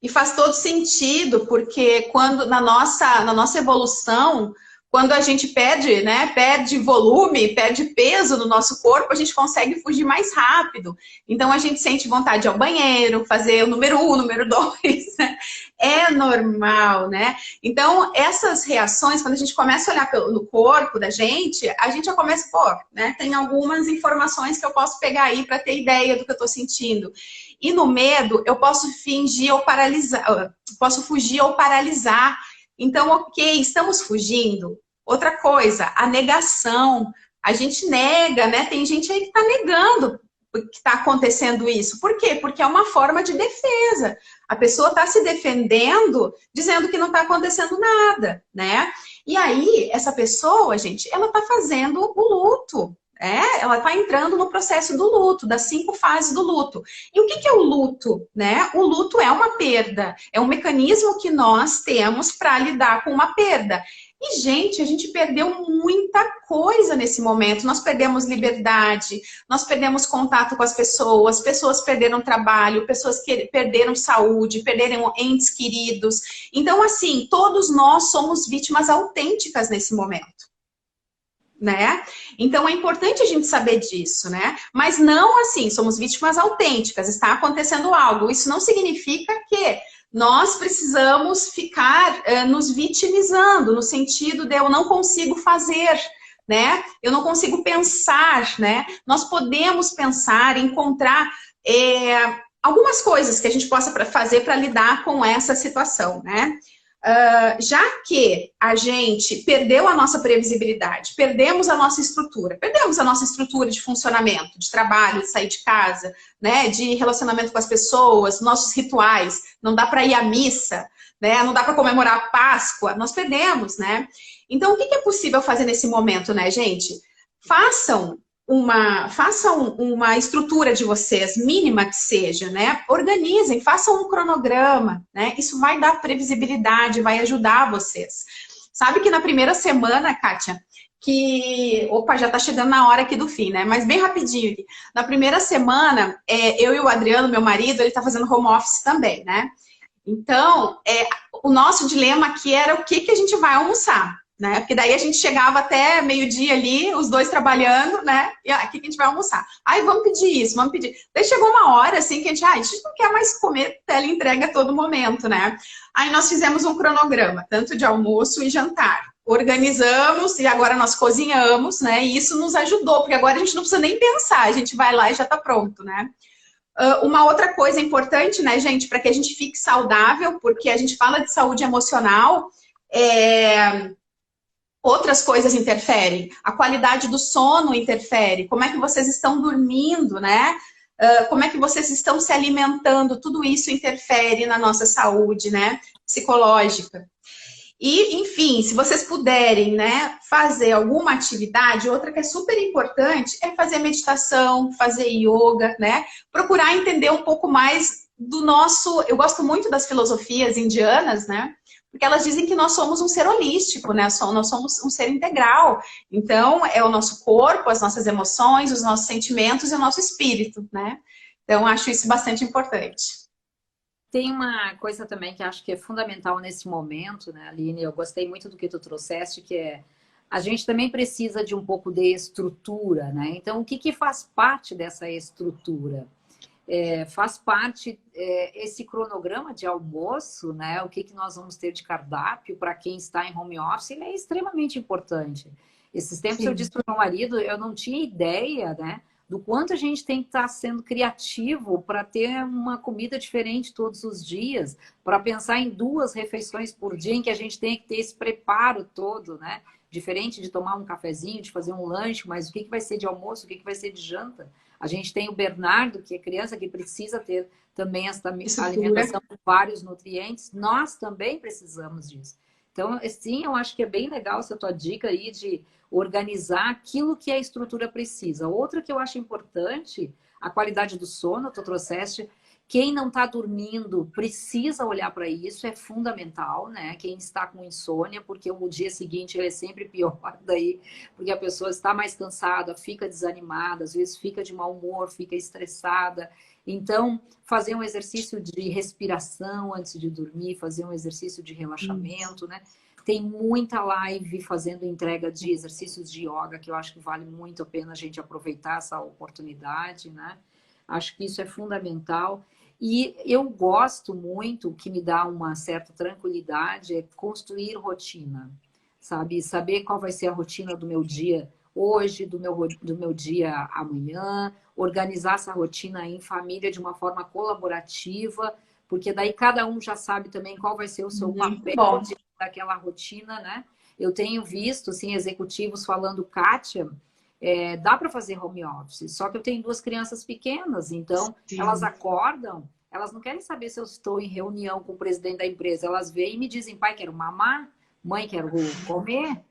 E faz todo sentido, porque quando na nossa evolução, quando a gente perde, né, perde volume, perde peso no nosso corpo, a gente consegue fugir mais rápido. Então a gente sente vontade de ir ao banheiro, fazer o número 1, o número 2, né? É normal, né? Então essas reações, quando a gente começa a olhar no corpo da gente, a gente já começa, pô, né? Tem algumas informações que eu posso pegar aí para ter ideia do que eu tô sentindo. E no medo, eu posso fingir ou paralisar, posso fugir ou paralisar. Então, ok, estamos fugindo. Outra coisa, a negação. A gente nega, né? Tem gente aí que está negando que está acontecendo isso. Por quê? Porque é uma forma de defesa. A pessoa está se defendendo, dizendo que não está acontecendo nada, né? E aí, essa pessoa, gente, ela está fazendo o luto. Ela está entrando no processo do luto, das 5 fases do luto. E o que é o luto? Né? O luto é uma perda, é um mecanismo que nós temos para lidar com uma perda. E, gente, a gente perdeu muita coisa nesse momento. Nós perdemos liberdade, nós perdemos contato com as pessoas perderam trabalho, pessoas que perderam saúde, perderam entes queridos. Então, assim, todos nós somos vítimas autênticas nesse momento. Né? Então é importante a gente saber disso, né? Mas não assim, somos vítimas autênticas, está acontecendo algo. Isso não significa que nós precisamos ficar nos vitimizando, no sentido de eu não consigo fazer, né? Eu não consigo pensar, né? Nós podemos pensar, encontrar algumas coisas que a gente possa fazer para lidar com essa situação, né? Já que a gente perdeu a nossa previsibilidade, perdemos a nossa estrutura de funcionamento, de trabalho, de sair de casa, né, de relacionamento com as pessoas, nossos rituais, não dá para ir à missa, né, não dá para comemorar a Páscoa, nós perdemos, né? Então, o que é possível fazer nesse momento, né, gente? Façam uma estrutura de vocês, mínima que seja, né? Organizem, façam um cronograma, né? Isso vai dar previsibilidade, vai ajudar vocês. Sabe que na primeira semana, Kátia, Opa, já tá chegando na hora aqui do fim, né? Mas bem rapidinho. Na primeira semana, eu e o Adriano, meu marido, ele tá fazendo home office também, né? Então, o nosso dilema aqui era o que a gente vai almoçar. Né? Porque daí a gente chegava até meio-dia ali, os dois trabalhando, né? E o que a gente vai almoçar? Aí vamos pedir isso, vamos pedir. Daí chegou uma hora assim que a gente não quer mais comer teleentrega a todo momento, né? Aí nós fizemos um cronograma, tanto de almoço e jantar. Organizamos e agora nós cozinhamos, né? E isso nos ajudou, porque agora a gente não precisa nem pensar, a gente vai lá e já tá pronto, né? Uma outra coisa importante, né, gente, para que a gente fique saudável, porque a gente fala de saúde emocional, outras coisas interferem, a qualidade do sono interfere, como é que vocês estão dormindo, né? Como é que vocês estão se alimentando, tudo isso interfere na nossa saúde, né? Psicológica. E, enfim, se vocês puderem, né, fazer alguma atividade, outra que é super importante é fazer meditação, fazer yoga, né? Procurar entender um pouco mais do nosso... Eu gosto muito das filosofias indianas, né? Porque elas dizem que nós somos um ser holístico, né? Nós somos um ser integral. Então, é o nosso corpo, as nossas emoções, os nossos sentimentos e o nosso espírito, né? Então, acho isso bastante importante. Tem uma coisa também que acho que é fundamental nesse momento, né, Aline? Eu gostei muito do que tu trouxeste, que é a gente também precisa de um pouco de estrutura, né? Então, o que faz parte dessa estrutura? faz parte esse cronograma de almoço, né? O que, que nós vamos ter de cardápio para quem está em home office, ele é extremamente importante. Esses tempos eu Sim. disse para o meu marido, eu não tinha ideia, né? Do quanto a gente tem que estar sendo criativo para ter uma comida diferente todos os dias, para pensar em 2 refeições por dia, em que a gente tem que ter esse preparo todo, né? Diferente de tomar um cafezinho, de fazer um lanche, mas o que, que vai ser de almoço, o que, que vai ser de janta? A gente tem o Bernardo, que é criança, que precisa ter também essa Estrutura. alimentação com vários nutrientes. Nós também precisamos disso. Então, sim, eu acho que é bem legal essa tua dica aí de organizar aquilo que a estrutura precisa. Outra que eu acho importante, a qualidade do sono, tu trouxeste. Quem não está dormindo precisa olhar para isso, é fundamental, né? Quem está com insônia, porque o dia seguinte ele é sempre pior daí, porque a pessoa está mais cansada, fica desanimada, às vezes fica de mau humor, fica estressada. Então, fazer um exercício de respiração antes de dormir, fazer um exercício de relaxamento, né? Tem muita live fazendo entrega de exercícios de yoga, que eu acho que vale muito a pena a gente aproveitar essa oportunidade, né? Acho que isso é fundamental. E eu gosto muito, o que me dá uma certa tranquilidade, é construir rotina, sabe? Saber qual vai ser a rotina do meu dia hoje, do meu dia amanhã, organizar essa rotina em família de uma forma colaborativa, porque daí cada um já sabe também qual vai ser o seu Muito papel bom. daquela rotina, né? Eu tenho visto, assim, executivos falando, Kátia, dá para fazer home office, só que eu tenho 2 crianças pequenas, então elas Sim. acordam, elas não querem saber se eu estou em reunião com o presidente da empresa, elas vêm e me dizem, pai, quero mamar, mãe, quero comer,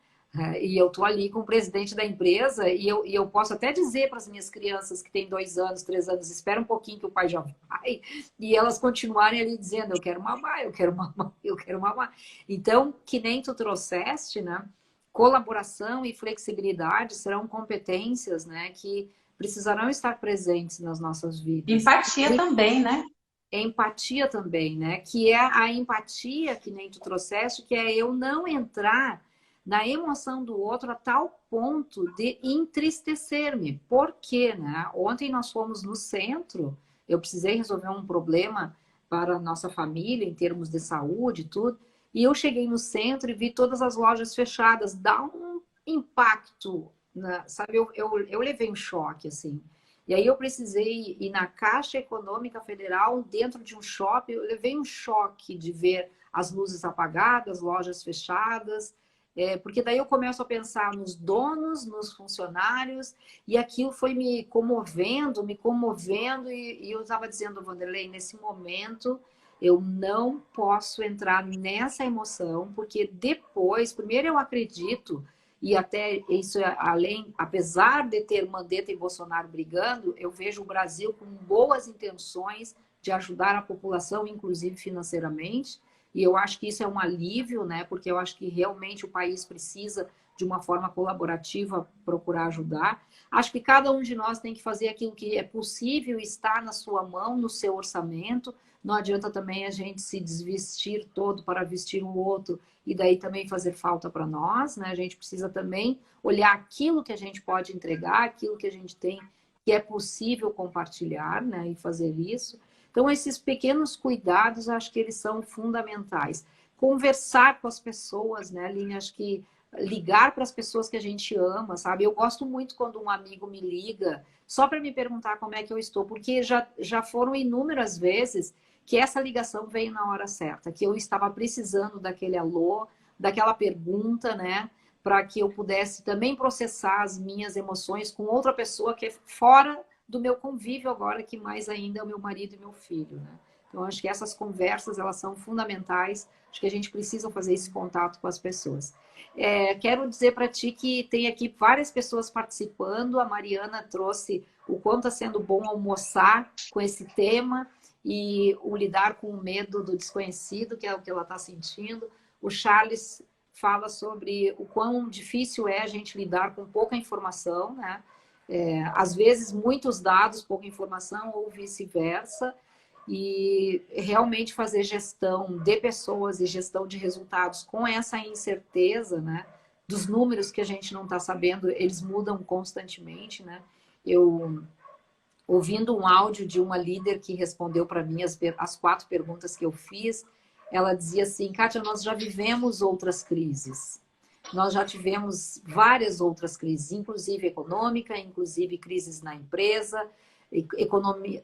e eu estou ali com o presidente da empresa e eu posso até dizer para as minhas crianças que têm 2 anos, 3 anos, espera um pouquinho que o pai já vai, e elas continuarem ali dizendo, eu quero mamar, eu quero mamar, eu quero mamar. Então, que nem tu trouxeste, né? Colaboração e flexibilidade serão competências, né, que precisarão estar presentes nas nossas vidas. Empatia também, né? Empatia também, né? Que é a empatia que nem tu trouxeste, que é eu não entrar na emoção do outro a tal ponto de entristecer-me. Por quê, né? Ontem nós fomos no centro, eu precisei resolver um problema para a nossa família em termos de saúde e tudo, e eu cheguei no centro e vi todas as lojas fechadas. Dá um impacto, né? Sabe? Eu levei um choque, assim. E aí eu precisei ir na Caixa Econômica Federal, dentro de um shopping, eu levei um choque de ver as luzes apagadas, lojas fechadas, porque daí eu começo a pensar nos donos, nos funcionários, e aquilo foi me comovendo, e eu estava dizendo, Vanderlei, nesse momento eu não posso entrar nessa emoção, porque depois, primeiro eu acredito e até isso, além, apesar de ter Mandetta e Bolsonaro brigando, eu vejo o Brasil com boas intenções de ajudar a população, inclusive financeiramente. E eu acho que isso é um alívio, né? Porque eu acho que realmente o país precisa, de uma forma colaborativa, procurar ajudar. Acho que cada um de nós tem que fazer aquilo que é possível, está na sua mão, no seu orçamento. Não adianta também a gente se desvestir todo para vestir o outro e daí também fazer falta para nós, né? A gente precisa também olhar aquilo que a gente pode entregar, aquilo que a gente tem que é possível compartilhar, né? E fazer isso. Então, esses pequenos cuidados, acho que eles são fundamentais. Conversar com as pessoas, né, Aline? Acho que ligar para as pessoas que a gente ama, sabe? Eu gosto muito quando um amigo me liga só para me perguntar como é que eu estou, porque já foram inúmeras vezes que essa ligação veio na hora certa, que eu estava precisando daquele alô, daquela pergunta, né? Para que eu pudesse também processar as minhas emoções com outra pessoa que é fora do meu convívio agora, que mais ainda é o meu marido e meu filho, né? Então, acho que essas conversas, elas são fundamentais, acho que a gente precisa fazer esse contato com as pessoas. Quero dizer para ti que tem aqui várias pessoas participando, a Mariana trouxe o quanto está sendo bom almoçar com esse tema, e o lidar com o medo do desconhecido, que é o que ela está sentindo. O Charles fala sobre o quão difícil é a gente lidar com pouca informação, né? Às vezes, muitos dados, pouca informação, ou vice-versa, e realmente fazer gestão de pessoas e gestão de resultados com essa incerteza, né? Dos números que a gente não está sabendo, eles mudam constantemente, né? Eu ouvindo um áudio de uma líder que respondeu para mim as 4 perguntas que eu fiz. Ela dizia assim: Kátia, nós já vivemos outras crises. Nós já tivemos várias outras crises, inclusive econômica, inclusive crises na empresa,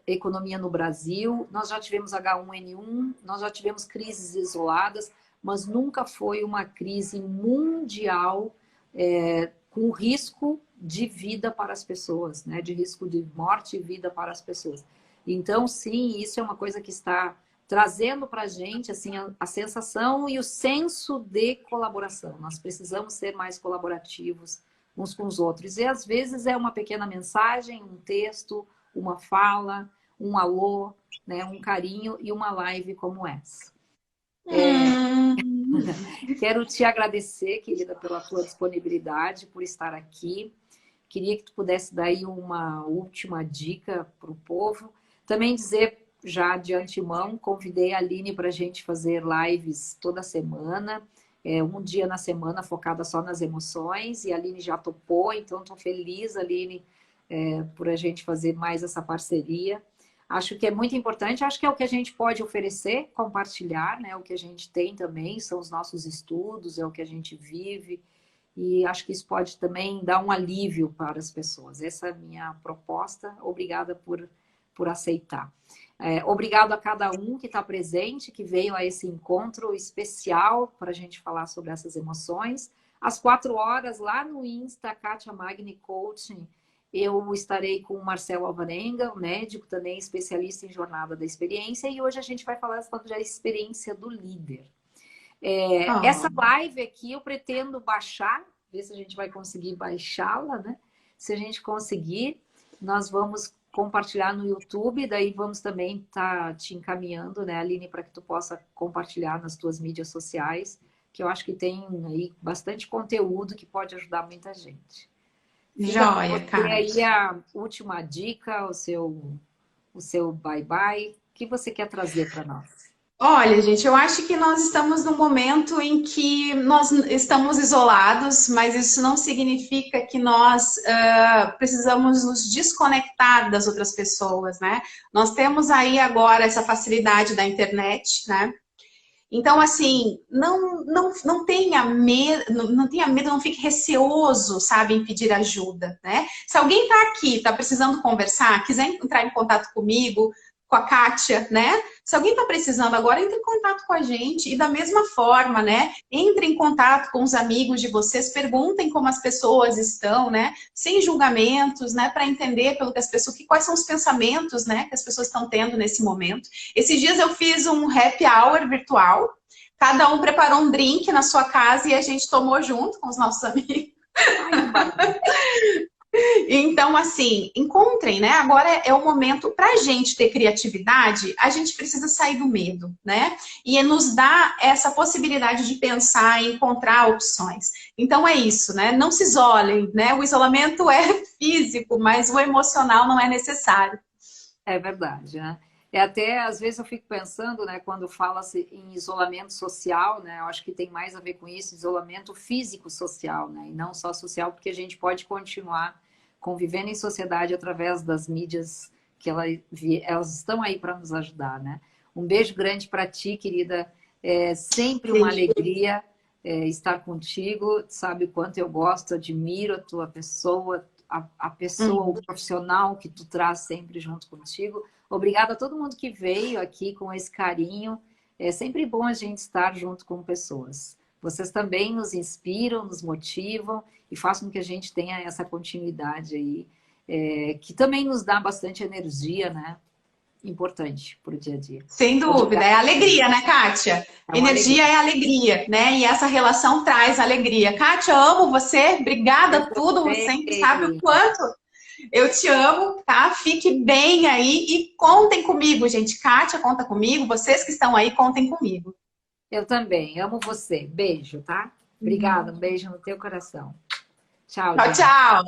economia no Brasil. Nós já tivemos H1N1, nós já tivemos crises isoladas, mas nunca foi uma crise mundial com risco de vida para as pessoas, né? De risco de morte e vida para as pessoas. Então, sim, isso é uma coisa que está trazendo para a gente assim, a sensação e o senso de colaboração. Nós precisamos ser mais colaborativos uns com os outros. E às vezes é uma pequena mensagem, um texto, uma fala, um alô, né? Um carinho e uma live como essa. Quero te agradecer, querida, pela tua disponibilidade, por estar aqui. Queria que tu pudesse dar aí uma última dica para o povo. Também dizer, já de antemão, convidei a Aline para a gente fazer lives toda semana, um dia na semana focada só nas emoções, e a Aline já topou, então estou feliz, Aline, por a gente fazer mais essa parceria. Acho que é muito importante, acho que é o que a gente pode oferecer, compartilhar, né? O que a gente tem também, são os nossos estudos, é o que a gente vive, e acho que isso pode também dar um alívio para as pessoas. Essa é a minha proposta. Obrigada por aceitar. Obrigado a cada um que está presente, que veio a esse encontro especial para a gente falar sobre essas emoções. Às 4 horas, lá no Insta, Kátia Magni Coaching, eu estarei com o Marcelo Alvarenga, um médico também especialista em jornada da experiência, e hoje a gente vai falar da experiência do líder. Essa live aqui eu pretendo baixar, ver se a gente vai conseguir baixá-la, né? Se a gente conseguir, nós vamos compartilhar no YouTube, daí vamos também estar te encaminhando, né, Aline, para que tu possa compartilhar nas tuas mídias sociais, que eu acho que tem aí bastante conteúdo que pode ajudar muita gente. Joia, cara. E aí a última dica, o seu bye-bye, o que você quer trazer para nós? Olha, gente, eu acho que nós estamos num momento em que nós estamos isolados, mas isso não significa que nós precisamos nos desconectar das outras pessoas, né? Nós temos aí agora essa facilidade da internet, né? Então, assim, não tenha medo, não fique receoso, sabe, em pedir ajuda, né? Se alguém está aqui, está precisando conversar, quiser entrar em contato comigo, com a Kátia, né? Se alguém está precisando agora, entre em contato com a gente. E da mesma forma, né? Entre em contato com os amigos de vocês, perguntem como as pessoas estão, né? Sem julgamentos, né? Para entender pelo que as pessoas, quais são os pensamentos, né? Que as pessoas estão tendo nesse momento. Esses dias eu fiz um happy hour virtual. Cada um preparou um drink na sua casa e a gente tomou junto com os nossos amigos. Então, assim, encontrem, né? Agora é o momento para a gente ter criatividade, a gente precisa sair do medo, né? E nos dá essa possibilidade de pensar e encontrar opções. Então é isso, né? Não se isolem, né? O isolamento é físico, mas o emocional não é necessário. É verdade, né? Até, às vezes, eu fico pensando, né, quando fala-se em isolamento social, né, eu acho que tem mais a ver com isso, isolamento físico-social, né, e não só social, porque a gente pode continuar convivendo em sociedade através das mídias que elas estão aí para nos ajudar, né. Um beijo grande para ti, querida, é sempre uma alegria estar contigo, sabe o quanto eu gosto, admiro a tua pessoa, a pessoa, o profissional que tu traz sempre junto contigo. Obrigada a todo mundo que veio aqui com esse carinho. É sempre bom a gente estar junto com pessoas. Vocês também nos inspiram, nos motivam e fazem com que a gente tenha essa continuidade aí, que também nos dá bastante energia, né? Importante para o dia a dia. Sem dúvida, é alegria, né, Kátia? Energia é alegria, né? E essa relação traz alegria. Kátia, amo você, obrigada por tudo, você sempre sabe o quanto eu te amo, tá? Fique bem aí e contem comigo, gente. Kátia, conta comigo, vocês que estão aí, contem comigo. Eu também, amo você. Beijo, tá? Obrigada, um beijo no teu coração. Tchau, tchau, tchau.